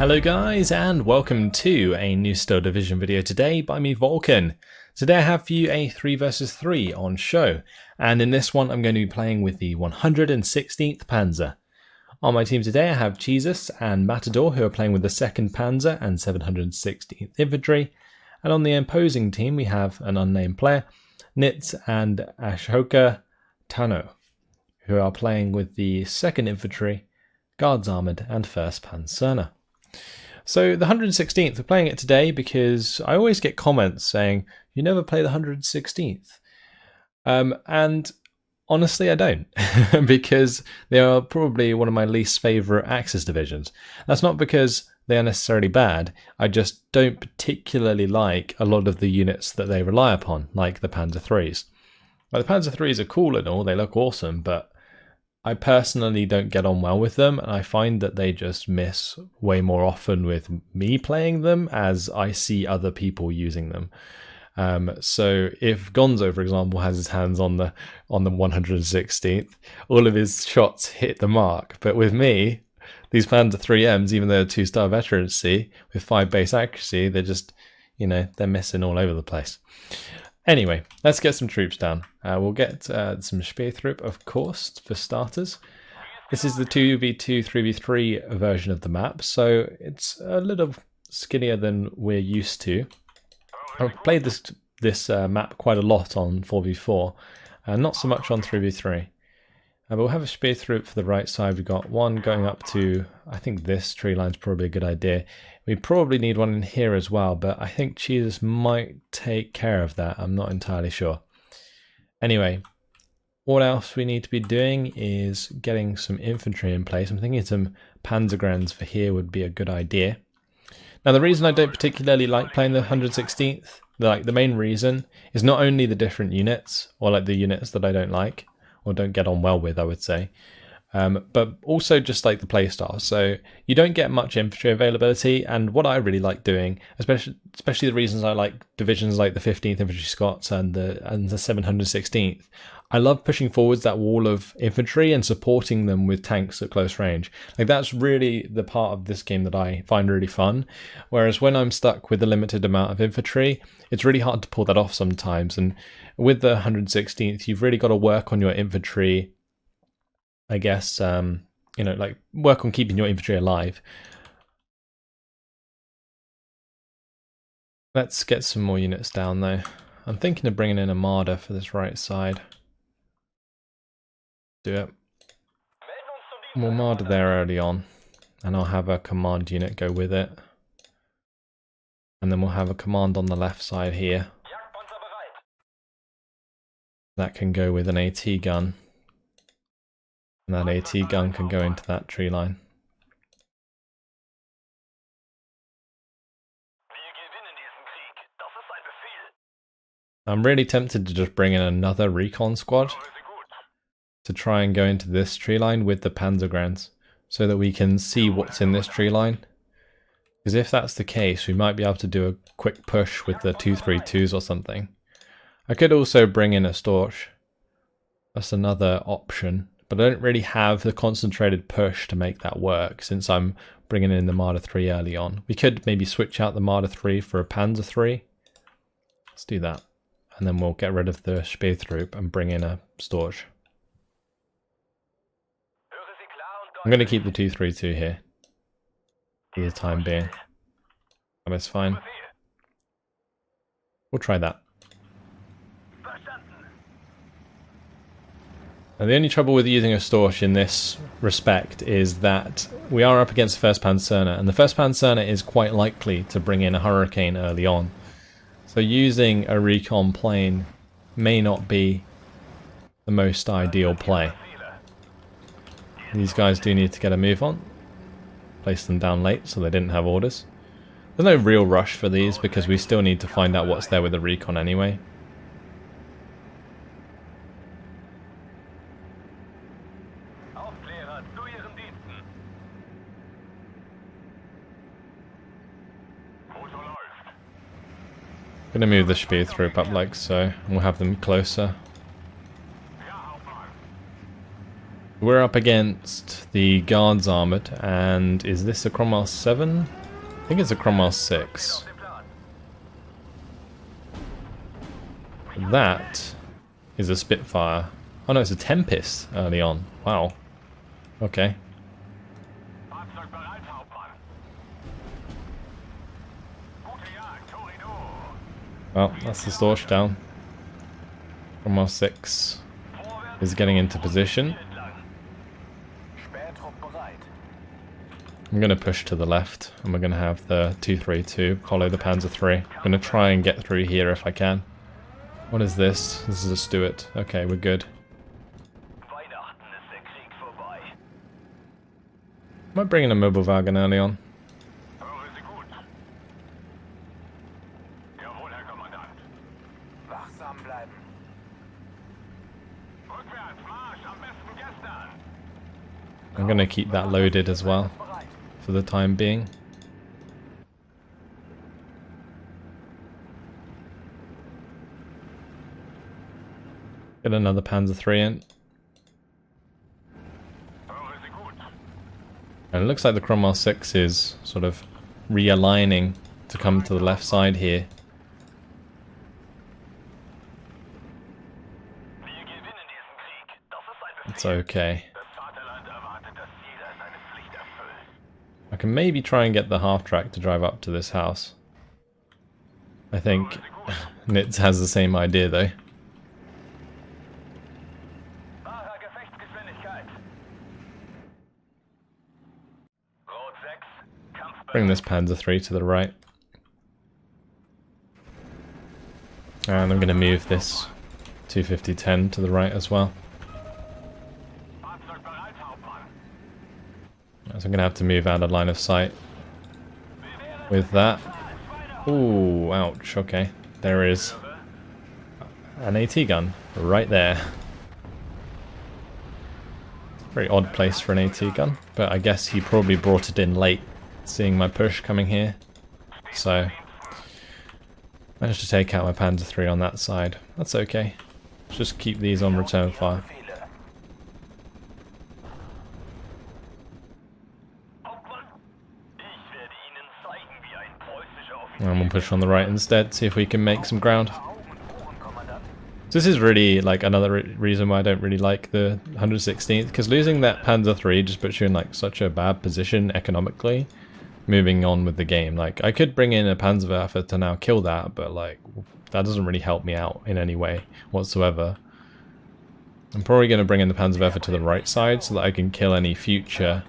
Hello guys, and welcome to a new Steel Division video today by me, Vulcan. Today I have for you a 3 versus 3 on Cheux, and in this one I'm going to be playing with the 116th Panzer. On my team today I have Cheux and Matador, who are playing with the 2nd Panzer and 716th Infantry, and on the opposing team we have an unnamed player, Nitz and Ashoka Tano, who are playing with the 2nd Infantry, Guards Armoured and 1st Panzer. So the 116th, we're playing it today because I always get comments saying, you never play the 116th. And honestly I don't, because they are probably one of my least favourite Axis divisions. That's not because they are necessarily bad, I just don't particularly like a lot of the units that they rely upon, like the Panzer IIIs. Like, the Panzer IIIs are cool and all, they look awesome, but I personally don't get on well with them, and I find that they just miss way more often with me playing them as I see other people using them. So if Gonzo, for example, has his hands on the 116th, all of his shots hit the mark. But with me, these Panzer 3Ms, even though they're 2-star veterancy with 5 base accuracy, they're just, you know, they're missing all over the place. Anyway, let's get some troops down. We'll get some Speertrupp, of course, for starters. This is the 2v2, 3v3 version of the map, so it's a little skinnier than we're used to. I've played this map quite a lot on 4v4, not so much on 3v3. But we'll have a Speertrupp for the right side. We've got one going up to, I think this tree line's probably a good idea. We probably need one in here as well, but I think Cheux might take care of that. I'm not entirely sure. Anyway, what else we need to be doing is getting some infantry in place. I'm thinking some Panzergrens for here would be a good idea. Now, the reason I don't particularly like playing the 116th, the main reason, is not only the different units, or like the units that I don't like, or don't get on well with, I would say, but also just like the playstyle. So you don't get much infantry availability, and what I really like doing, especially the reasons I like divisions like the 15th Infantry Scots and the 716th, I love pushing forwards that wall of infantry and supporting them with tanks at close range. Like, that's really the part of this game that I find really fun. Whereas when I'm stuck with a limited amount of infantry, it's really hard to pull that off sometimes. And with the 116th, you've really got to work on your infantry, I guess, you know, like work on keeping your infantry alive. Let's get some more units down though. I'm thinking of bringing in a Marder for this right side. Do it. We'll Marder there early on, and I'll have a command unit go with it. And then we'll have a command on the left side here. That can go with an AT gun. And that AT gun can go into that tree line. I'm really tempted to just bring in another recon squad to try and go into this tree line with the Panzergrens, so that we can see what's in this tree line. Because if that's the case, we might be able to do a quick push with the 232s or something. I could also bring in a Storch. That's another option. But I don't really have the concentrated push to make that work, since I'm bringing in the Marder 3 early on. We could maybe switch out the Marder 3 for a Panzer 3. Let's do that. And then we'll get rid of the Speertrupp and bring in a Storch. I'm going to keep the 232 here for the time being. That's fine. We'll try that. Now, the only trouble with using a Storch in this respect is that we are up against the 1st Panzer, and the 1st Panzer is quite likely to bring in a Hurricane early on. So using a recon plane may not be the most ideal play. These guys do need to get a move on. Place them down late so they didn't have orders. There's no real rush for these because we still need to find out what's there with the recon anyway. Gonna move the Speertrupp up like so, and we'll have them closer. We're up against the Guards Armoured, and is this a Cromwell 7? I think it's a Cromwell 6. That is a Spitfire. Oh no, it's a Tempest early on. Wow. Okay. Well, that's the Storch down. Cromwell 6 is getting into position. I'm going to push to the left, and we're going to have the 232 follow the Panzer 3. I'm going to try and get through here if I can. What is this? This is a Stuart. Okay, we're good. Might bring in a mobile wagon early on. I'm going to keep that loaded as well for the time being. Get another Panzer 3 in. And it looks like the Cromwell 6 is sort of realigning to come to the left side here. It's okay. I can maybe try and get the half-track to drive up to this house. I think Nitz has the same idea though. Bring this Panzer 3 to the right. And I'm going to move this 250-10 to the right as well. So I'm going to have to move out of line of sight with that. Ooh, ouch, okay. There is an AT gun right there. Very odd place for an AT gun, but I guess he probably brought it in late, seeing my push coming here. So, managed to take out my Panzer 3 on that side. That's okay. Just keep these on return fire. And we'll push on the right instead, see if we can make some ground. So this is really like another reason why I don't really like the 116th, because losing that Panzer 3 just puts you in like such a bad position economically moving on with the game. Like I could bring in a Panzerwerfer to now kill that, but like that doesn't really help me out in any way whatsoever. I'm probably going to bring in the Panzerwerfer to the right side so that I can kill any future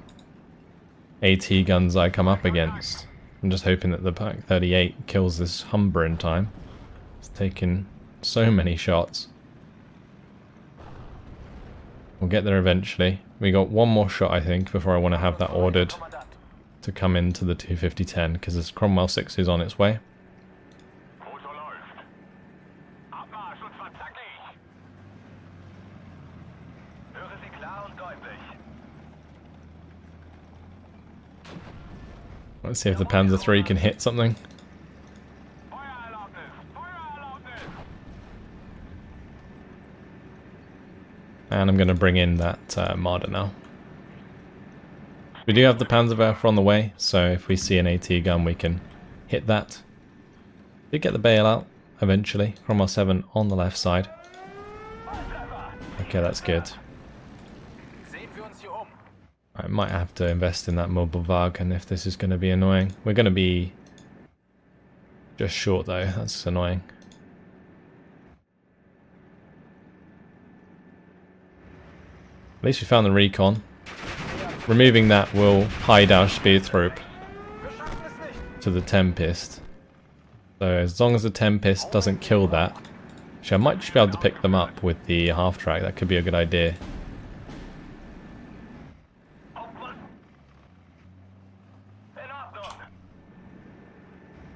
AT guns I come up against. I'm just hoping that the Pak 38 kills this Humber in time. It's taken so many shots. We'll get there eventually. We got one more shot, I think, before I want to have that ordered to come into the 250-10, because this Cromwell 6 is on its way. Let's see if the Panzer 3 can hit something. And I'm going to bring in that Marder now. We do have the Panzerwerfer on the way, so if we see an AT gun we can hit that. Did get the bailout eventually. Cromwell 7 on the left side. Okay, that's good. I might have to invest in that mobile wagon if this is going to be annoying. We're going to be just short though, that's annoying. At least we found the recon. Removing that will hide our Speertrupp to the Tempest. So as long as the Tempest doesn't kill that, actually I might just be able to pick them up with the half-track, that could be a good idea.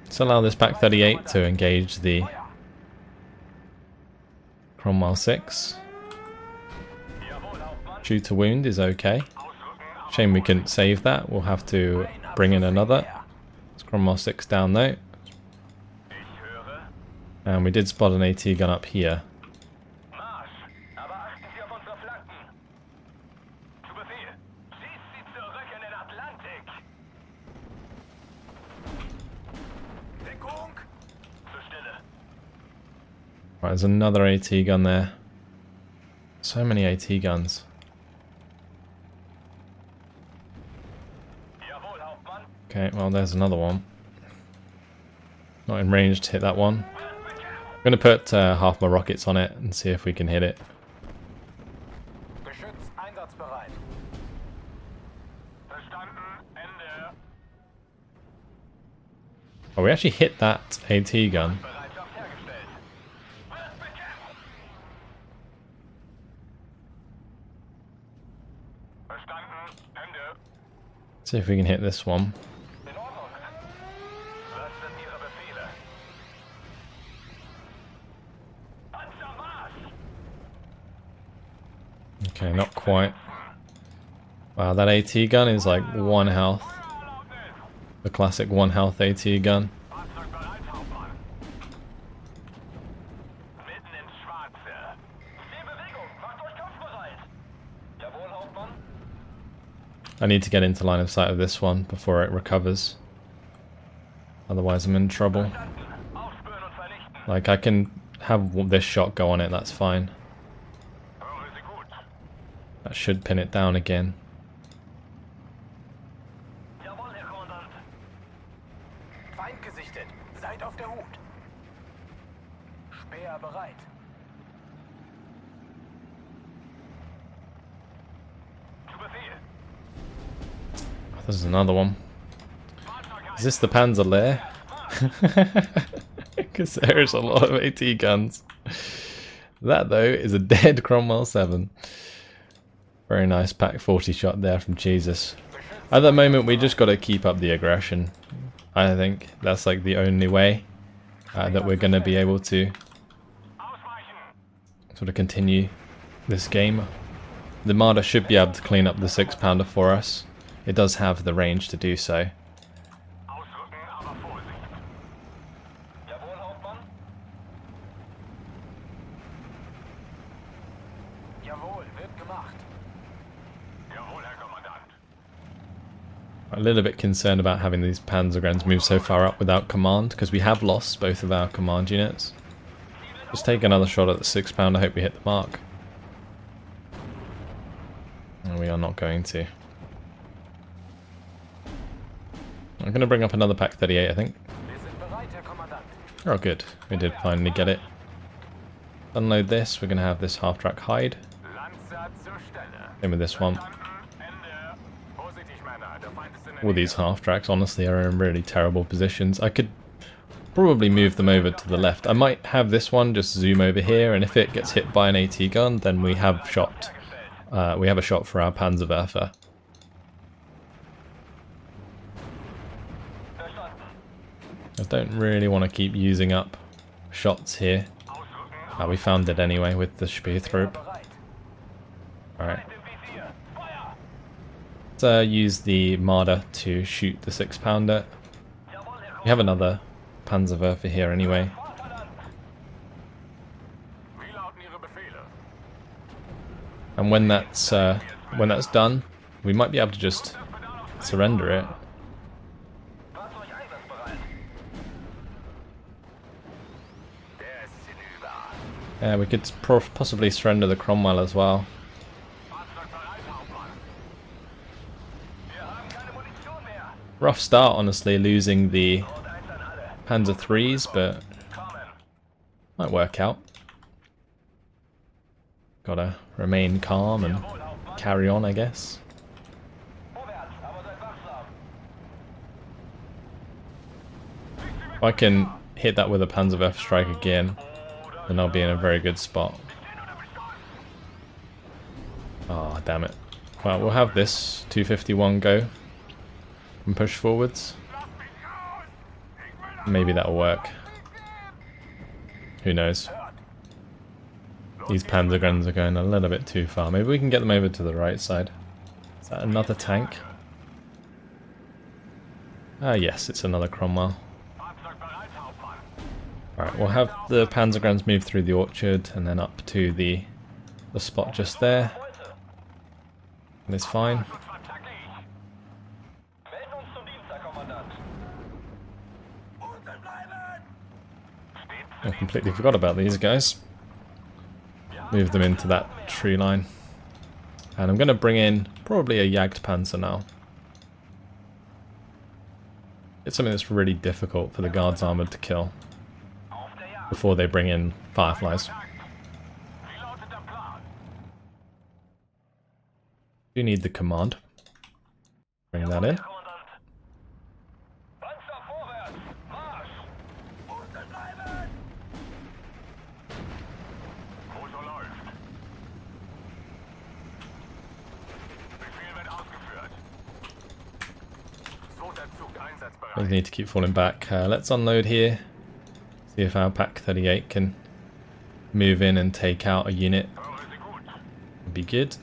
Let's allow this Pak 38 to engage the Cromwell 6. Shoot to wound is okay. Shame we couldn't save that. We'll have to bring in another. It's Cromwell 6 down though. And we did spot an AT gun up here. Right, there's another AT gun there. So many AT guns. Okay, well there's another one. Not in range to hit that one. I'm going to put half my rockets on it and see if we can hit it. Oh, we actually hit that AT gun. Let's see if we can hit this one. Okay, not quite. Wow, that AT gun is like 1 health. The classic 1 health AT gun. I need to get into line of sight of this one before it recovers. Otherwise I'm in trouble. Like, I can have this shot go on it, that's fine. That should pin it down again. This is another one. Is this the Panzer lair? Because there's a lot of AT guns. That though is a dead Cromwell 7. Very nice Pack 40 shot there from Jesus. At the moment we just got to keep up the aggression. I think that's like the only way that we're going to be able to sort of continue this game. The Marder should be able to clean up the 6-pounder for us. It does have the range to do so. A little bit concerned about having these Panzergrens move so far up without command, because we have lost both of our command units. Just take another shot at the 6-pounder, hope we hit the mark. And we are not going to. I'm going to bring up another Pack 38, I think. Oh good, we did finally get it. Unload this, we're going to have this half-track hide. Same with this one. All these half-tracks honestly are in really terrible positions. I could probably move them over to the left. I might have this one just zoom over here, and if it gets hit by an AT gun, then we have shot. We have a shot for our Panzerwerfer. I don't really want to keep using up shots here. We found it anyway with the Speertrupp. Alright. Let's use the Marder to shoot the 6-pounder. We have another Panzerwerfer here anyway. And when that's done, we might be able to just surrender it. Yeah, we could possibly surrender the Cromwell as well. Rough start, honestly, losing the Panzer IIIs, but might work out. Gotta remain calm and carry on, I guess. If I can hit that with a Panzerwerfer strike again, then I'll be in a very good spot. Ah, damn it. Well, we'll have this 251 go and push forwards. Maybe that'll work. Who knows? These Panzergrens are going a little bit too far. Maybe we can get them over to the right side. Is that another tank? Ah, yes, it's another Cromwell. Alright, we'll have the Panzergrens move through the orchard and then up to the spot just there. And it's fine. I completely forgot about these guys. Move them into that tree line. And I'm going to bring in probably a Jagdpanzer now. It's something that's really difficult for the guards armored to kill before they bring in Fireflies. You need the command. Bring that in. I need to keep falling back. Let's unload here. See if our Pack 38 can move in and take out a unit. Would be good.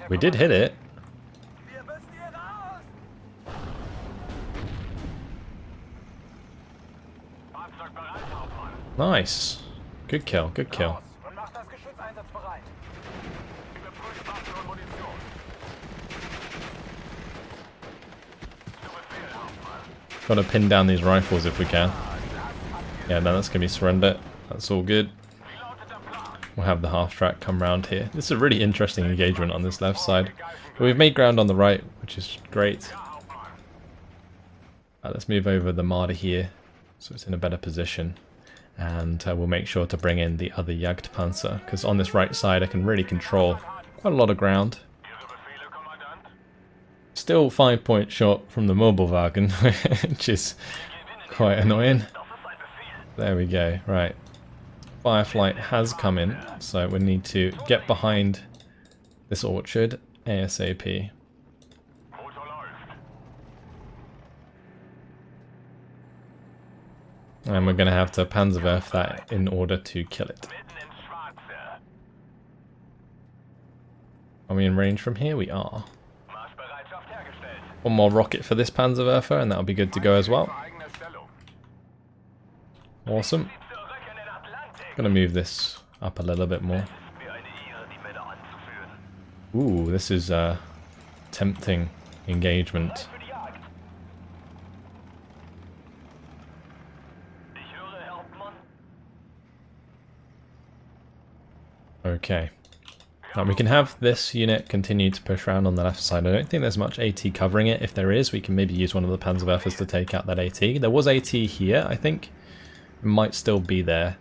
We did hit it. Nice. Good kill, good kill. Gotta pin down these rifles if we can. Yeah, no, that's gonna be surrender. That's all good. We'll have the half track come round here. This is a really interesting engagement on this left side. But we've made ground on the right, which is great. Let's move over the Marder here, so it's in a better position. And we'll make sure to bring in the other Jagdpanzer, because on this right side I can really control quite a lot of ground. Still 5 point short from the Mobilwagen, which is quite annoying. There we go, right. Firefly has come in, so we need to get behind this orchard ASAP. And we're going to have to Panzerwerf that in order to kill it. Are we in range from here? We are. One more rocket for this Panzerwerfer and that'll be good to go as well. Awesome. Gonna move this up a little bit more. Ooh, this is a tempting engagement. Okay. Now we can have this unit continue to push around on the left side. I don't think there's much AT covering it. If there is, we can maybe use one of the Panzerwerfers to take out that AT. There was AT here, I think. It might still be there.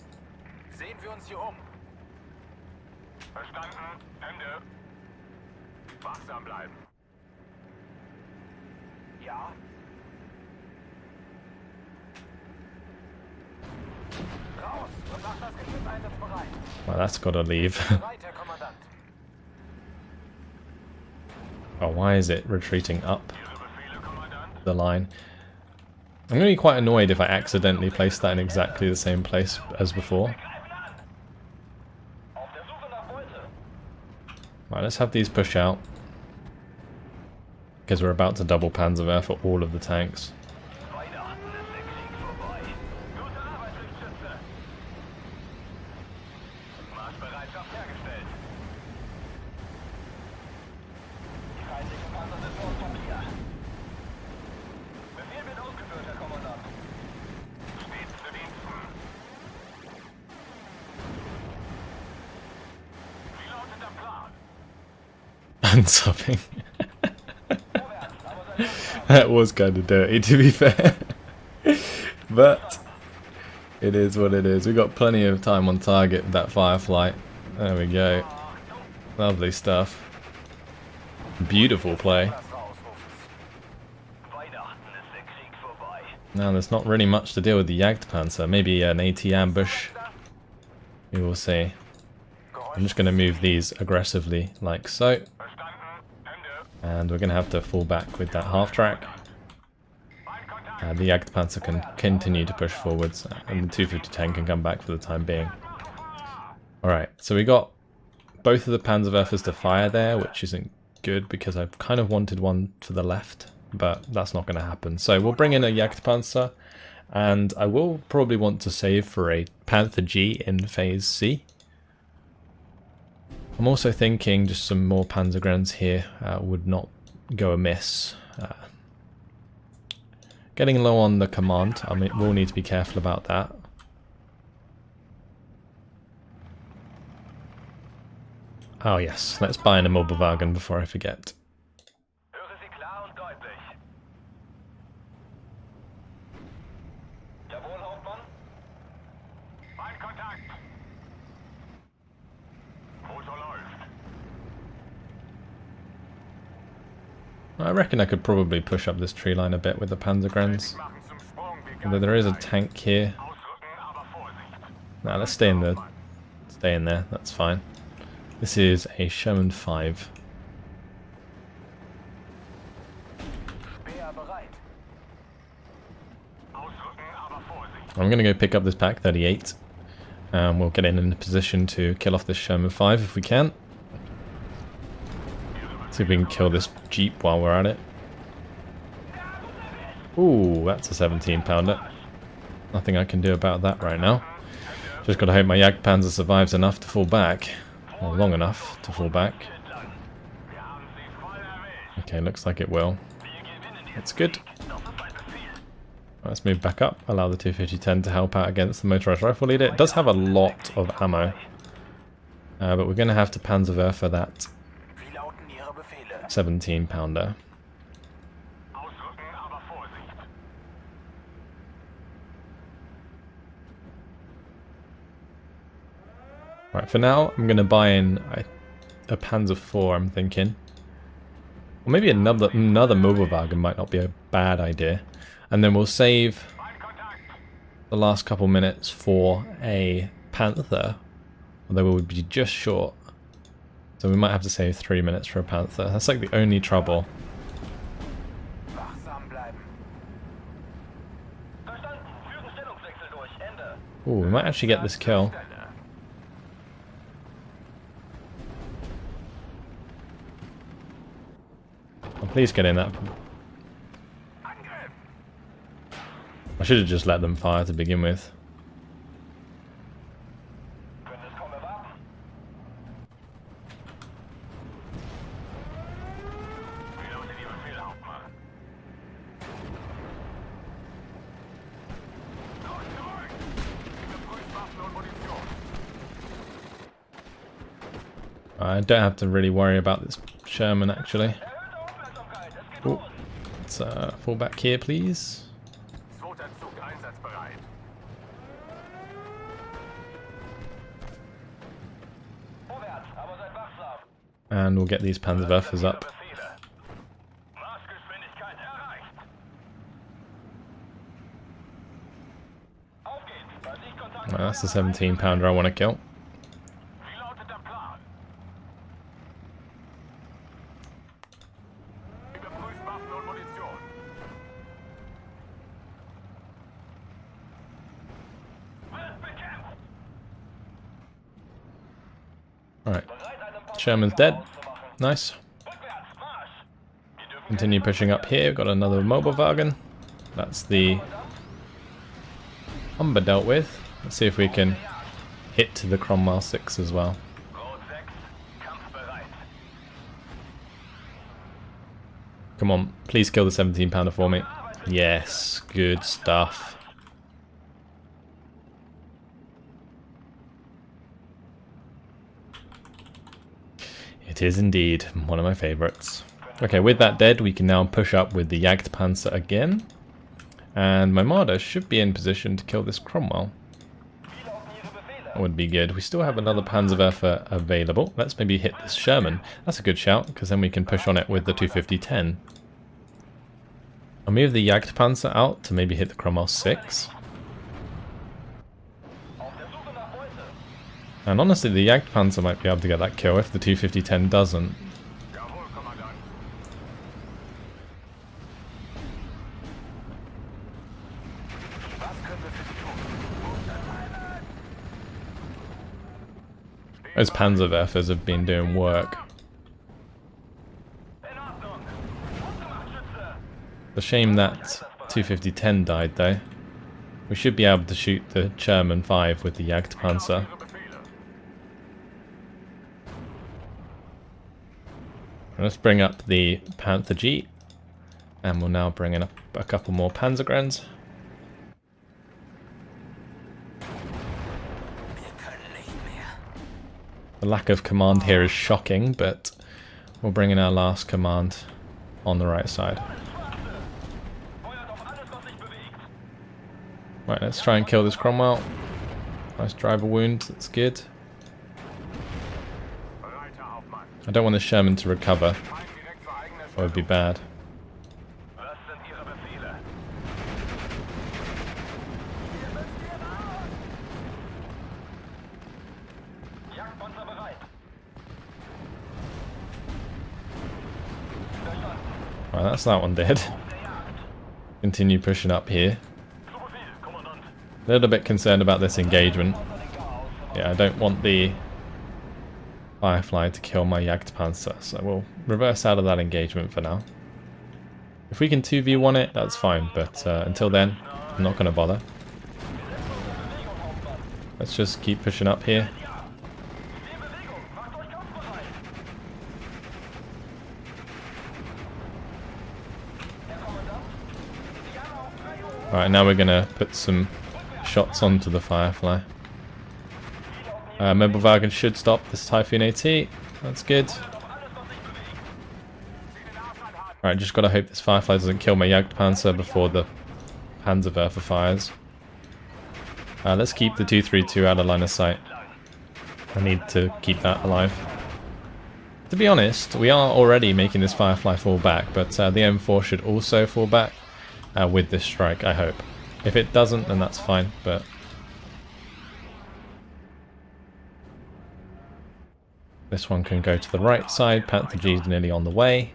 Well, that's got to leave. Oh, why is it retreating up the line? I'm going to be quite annoyed if I accidentally place that in exactly the same place as before. Right, let's have these push out. Because we're about to double Panzerwehr for all of the tanks. Unsubbing. That was kind of dirty, to be fair. But it is what it is. We got plenty of time on target with that Firefly. There we go. Lovely stuff. Beautiful play. Now there's not really much to deal with the Jagdpanzer. Maybe an AT ambush. We will see. I'm just going to move these aggressively like so. And we're going to have to fall back with that half track. The Jagdpanzer can continue to push forwards and the 250-10 can come back for the time being. Alright, so we got both of the Panzerwerfers to fire there, which isn't good because I kind of wanted one to the left, but that's not going to happen. So we'll bring in a Jagdpanzer, and I will probably want to save for a Panther G in phase C. I'm also thinking just some more Panzergrens here would not go amiss. Getting low on the command. I mean, we'll need to be careful about that. Oh yes, let's buy an Immobilwagen before I forget. I reckon I could probably push up this tree line a bit with the Panzergrens. Although there is a tank here. Nah, let's stay in there, that's fine. This is a Sherman 5. I'm gonna go pick up this Pak 38. We'll get in a position to kill off this Sherman 5 if we can. See if we can kill this Jeep while we're at it. Ooh, that's a 17 pounder. Nothing I can do about that right now. Just gotta hope my Jagdpanzer survives enough to fall back. Or long enough to fall back. Okay, looks like it will. That's good. Let's move back up. Allow the 250-10 to help out against the motorized rifle leader. It does have a lot of ammo. But we're going to have to Panzerwerfer that 17 pounder. Right, for now I'm going to buy in a Panzer IV, I'm thinking. Or maybe another Mobilwagen might not be a bad idea. And then we'll save the last couple minutes for a Panther. Although we would be just short. So we might have to save 3 minutes for a Panther. That's like the only trouble. Ooh, we might actually get this kill. Oh, please get in that. I should have just let them fire to begin with. I don't have to really worry about this Sherman actually. Ooh, let's fall back here please. And we'll get these Panzerwerfers up. Well, that's the 17 pounder I want to kill. Alright, Sherman's dead. Nice. Continue pushing up here. Got another Mobilwagen. That's the Humber dealt with. Let's see if we can hit to the Cromwell 6 as well. Come on, please kill the 17 pounder for me. Yes, good stuff. It is indeed one of my favourites. Okay, with that dead, we can now push up with the Jagdpanzer again. And my Marder should be in position to kill this Cromwell. That would be good. We still have another Panzerwerfer available. Let's maybe hit this Sherman. That's a good shout, because then we can push on it with the 250-10. I'll move the Jagdpanzer out to maybe hit the Cromwell 6. And honestly, the Jagdpanzer might be able to get that kill if the 250-10 doesn't. Those Panzerwerfers have been doing work. It's a shame that 250-10 died though. We should be able to shoot the Sherman 5 with the Jagdpanzer. Let's bring up the Panther G, and we'll now bring up a couple more Panzergrens. The lack of command here is shocking, but we'll bring in our last command on the right side. Right, let's try and kill this Cromwell. Nice driver wound, that's good. I don't want the Sherman to recover. That would be bad. Right, that's that one dead. Continue pushing up here. A little bit concerned about this engagement. Yeah, I don't want the Firefly to kill my Jagdpanzer, so we'll reverse out of that engagement for now. If we can 2v1 it, that's fine, but until then, I'm not going to bother. Let's just keep pushing up here. Alright, now we're going to put some shots onto the Firefly. Mobile should stop this Typhoon AT. That's good. Alright, just gotta hope this Firefly doesn't kill my Jagdpanzer before the Panzerwerfer fires. Let's keep the 232 out of line of sight. I need to keep that alive. To be honest, we are already making this Firefly fall back, but the M4 should also fall back with this strike, I hope. If it doesn't, then that's fine, but... This one can go to the right side. Panther G is nearly on the way.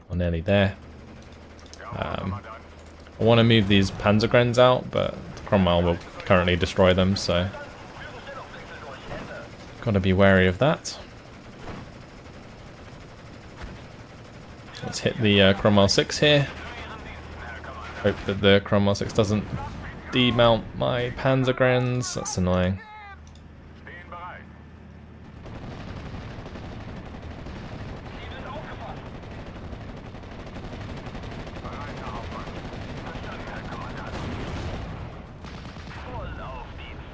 Or nearly there. I want to move these Panzergrens out, but Cromwell will currently destroy them, so... Gotta be wary of that. Let's hit the Cromwell 6 here. Hope that the Cromwell 6 doesn't demount my Panzergrens. That's annoying.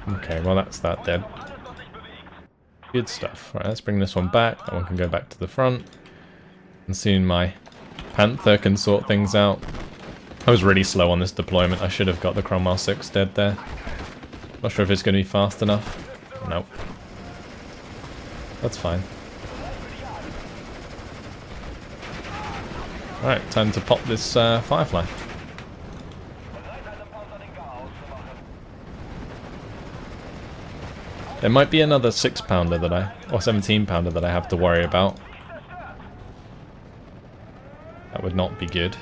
Okay, well that's that dead. Good stuff. Right, let's bring this one back. That one can go back to the front. And soon my Panther can sort things out. I was really slow on this deployment. I should have got the Cromwell 6 dead there. Not sure if it's going to be fast enough. Nope. That's fine. Alright, time to pop this Firefly. There might be another 6-pounder that or 17-pounder that I have to worry about. That would not be good.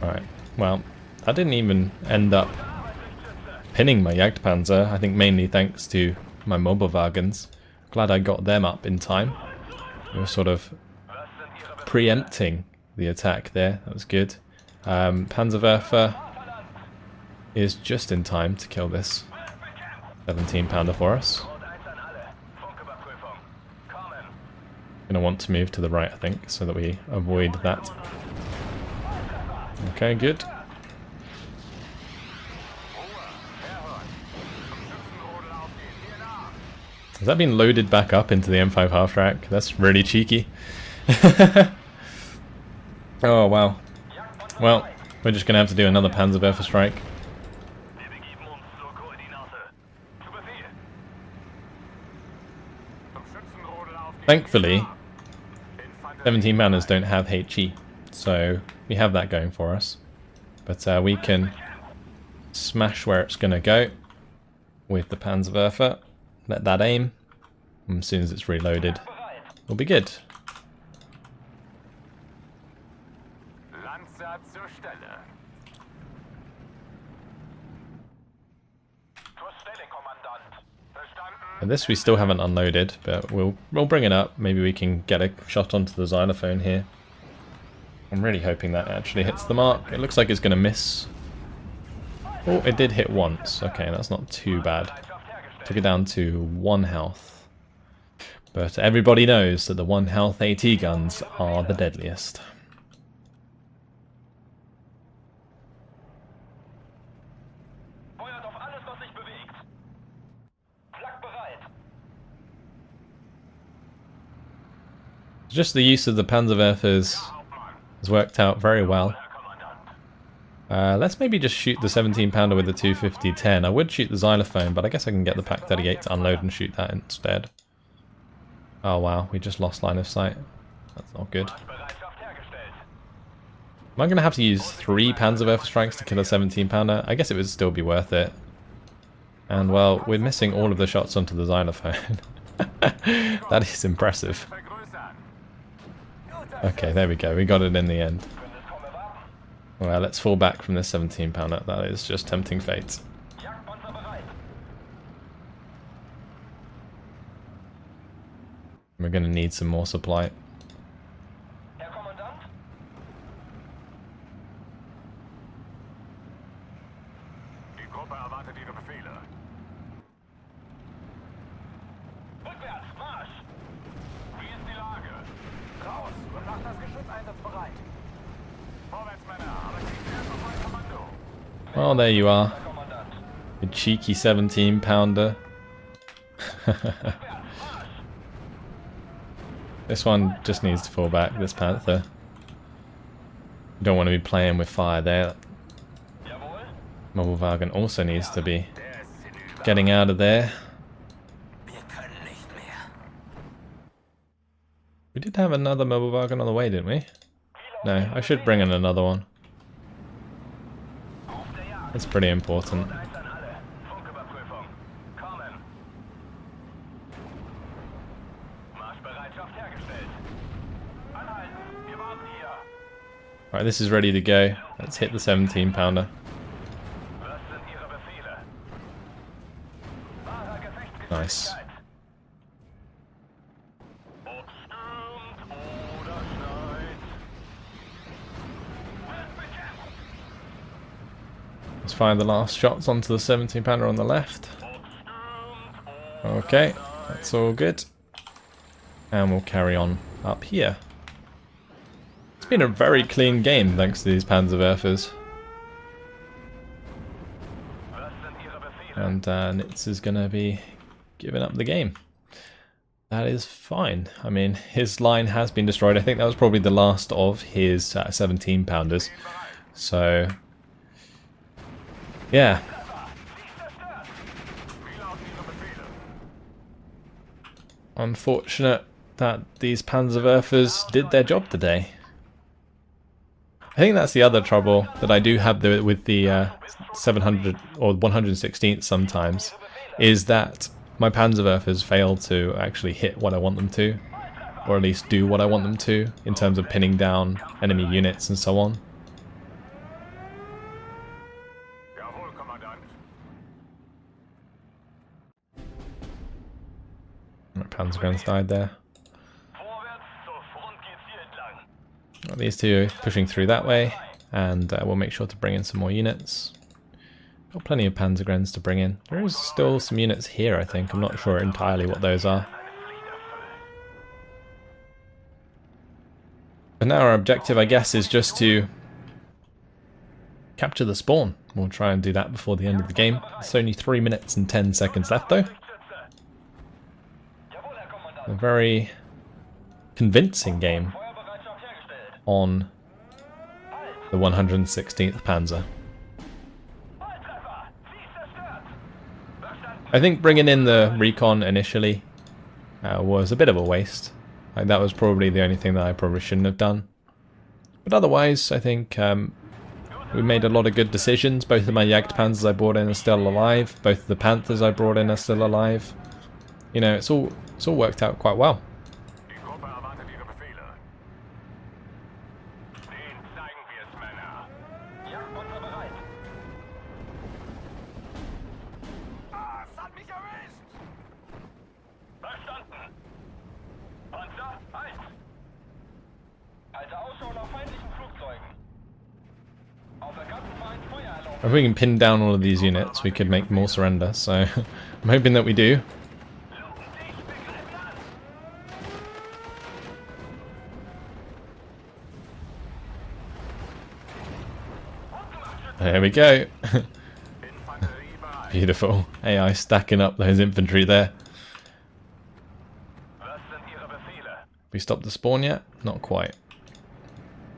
Alright, well, I didn't even end up pinning my Jagdpanzer, I think mainly thanks to my Mobilwagens. Glad I got them up in time. We were sort of preempting the attack there, that was good. Panzerwerfer is just in time to kill this 17-pounder for us. Gonna want to move to the right, I think, so that we avoid that. Okay, good. Has that been loaded back up into the M5 half-track? That's really cheeky. Oh, wow. Well, we're just going to have to do another Panzerwerfer strike. Thankfully, 17 manners don't have HE, so we have that going for us. But we can smash where it's going to go with the Panzerwerfer. Let that aim, and as soon as it's reloaded, we'll be good. And this we still haven't unloaded, but we'll bring it up. Maybe we can get a shot onto the xylophone here. I'm really hoping that actually hits the mark. It looks like it's going to miss. Oh, it did hit once. Okay, that's not too bad. Took it down to 1 health. But everybody knows that the 1 health AT guns are the deadliest. Just the use of the Panzerwerfers has worked out very well. Let's maybe just shoot the 17 pounder with the 250-10. I would shoot the xylophone, but I guess I can get the Pak 38 to unload and shoot that instead. Oh wow, we just lost line of sight. That's not good. Am I going to have to use 3 Panzerwerfer strikes to kill a 17 pounder? I guess it would still be worth it. And well, we're missing all of the shots onto the xylophone. That is impressive. Okay, there we go. We got it in the end. Well, let's fall back from this 17 pounder. That is just tempting fate. We're going to need some more supply. Oh, there you are. A cheeky 17 pounder. This one just needs to fall back, this Panther. You don't want to be playing with fire there. Mobilwagen also needs to be getting out of there. We did have another Mobilwagen on the way, didn't we? No, I should bring in another one. That's pretty important. Right, this is ready to go. Let's hit the 17 pounder. Nice. Let's fire the last shots onto the 17 pounder on the left. Okay, that's all good. And we'll carry on up here. It's been a very clean game thanks to these Panzerwerfers. And Nitz is going to be giving up the game. That is fine. I mean, his line has been destroyed. I think that was probably the last of his 17 pounders. So, yeah. Unfortunate that these Panzerwerfers did their job today. I think that's the other trouble that I do have with the 700 or 116th sometimes, is that my Panzerwerfers fail to actually hit what I want them to, or at least do what I want them to, in terms of pinning down enemy units and so on. My Panzerguns died there. These two are pushing through that way, and we'll make sure to bring in some more units. Got plenty of Panzergrens to bring in. There is still some units here, I think. I'm not sure entirely what those are. But now our objective, I guess, is just to capture the spawn. We'll try and do that before the end of the game. It's only 3 minutes and 10 seconds left, though. A very convincing game on the 116th Panzer. I think bringing in the recon initially was a bit of a waste. Like, that was probably the only thing that I probably shouldn't have done. But otherwise, I think we made a lot of good decisions. Both of my Jagdpanzers I brought in are still alive. Both of the Panthers I brought in are still alive. You know, it's all worked out quite well. If we can pin down all of these units, we could make more surrender, so I'm hoping that we do. There we go. Beautiful. AI stacking up those infantry there. We stopped the spawn yet? Not quite.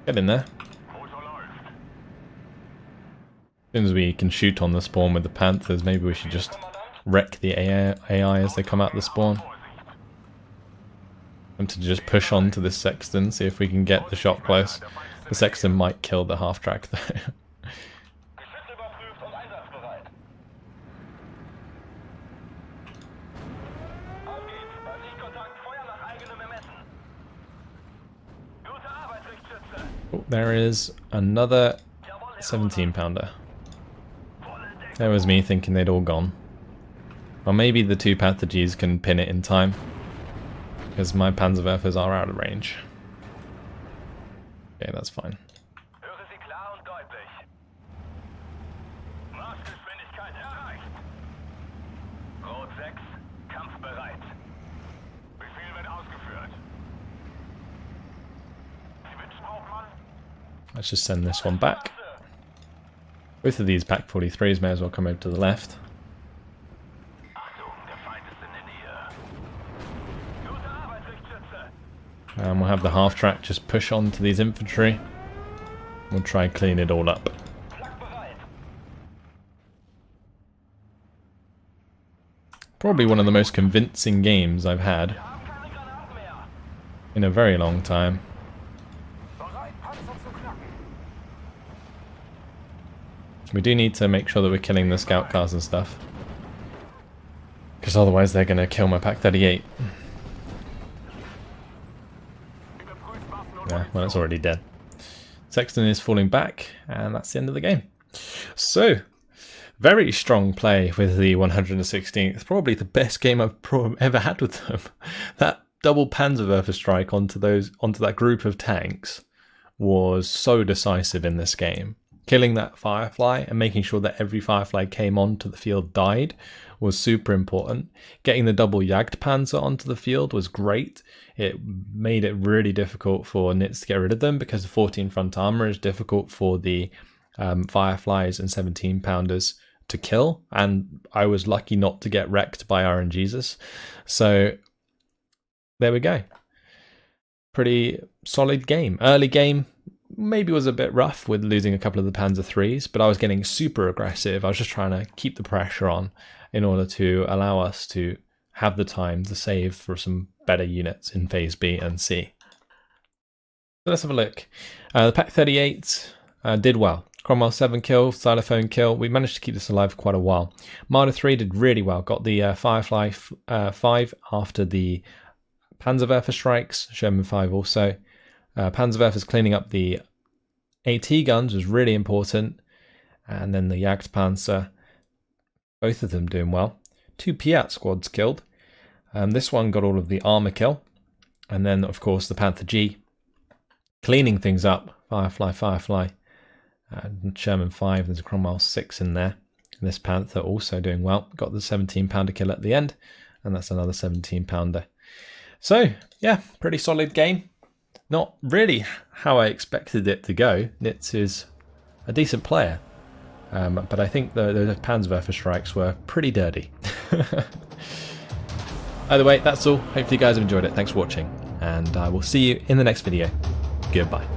Get in there. As soon as we can shoot on the spawn with the Panthers, maybe we should just wreck the AI as they come out the spawn. And to just push on to this Sexton, see if we can get the shot close. The Sexton might kill the half-track though. Oh, there is another 17-pounder. There was me thinking they'd all gone. Or maybe the two Panther Gs can pin it in time. Because my Panzerwerfers are out of range. Okay, that's fine. Let's just send this one back. Both of these Pak 43s may as well come over to the left. And we'll have the half-track just push on to these infantry. We'll try and clean it all up. Probably one of the most convincing games I've had in a very long time. We do need to make sure that we're killing the scout cars and stuff. Because otherwise they're going to kill my Pak 38. Yeah, well, it's already dead. Sexton is falling back, and that's the end of the game. So, very strong play with the 116th. Probably the best game I've ever had with them. That double Panzerwerfer strike onto that group of tanks was so decisive in this game. Killing that Firefly and making sure that every Firefly came onto the field died was super important. Getting the double Jagdpanzer onto the field was great. It made it really difficult for Nits to get rid of them because the 14 front armor is difficult for the Fireflies and 17-pounders to kill. And I was lucky not to get wrecked by RNGesus. So there we go. Pretty solid game. Early game maybe was a bit rough with losing a couple of the Panzer 3s, but I was getting super aggressive. I was just trying to keep the pressure on in order to allow us to have the time to save for some better units in Phase B and C. So let's have a look. The Pak 38 did well. Cromwell 7 kill, Xylophone kill. We managed to keep this alive for quite a while. Marder 3 did really well. Got the Firefly 5 after the Panzerwerfer strikes. Sherman 5 also. Panzerwerfer's cleaning up the AT guns was really important. And then the Jagdpanzer, both of them doing well. 2 Piat squads killed. This one got all of the armor kill. And then, of course, the Panther G cleaning things up. Firefly. Sherman 5, there's a Cromwell 6 in there. And this Panther also doing well. Got the 17-pounder kill at the end. And that's another 17-pounder. So, yeah, pretty solid game. Not really how I expected it to go. Nits is a decent player. But I think the Panzerwerfer strikes were pretty dirty. Either way, that's all. Hopefully you guys have enjoyed it. Thanks for watching. And I will see you in the next video. Goodbye.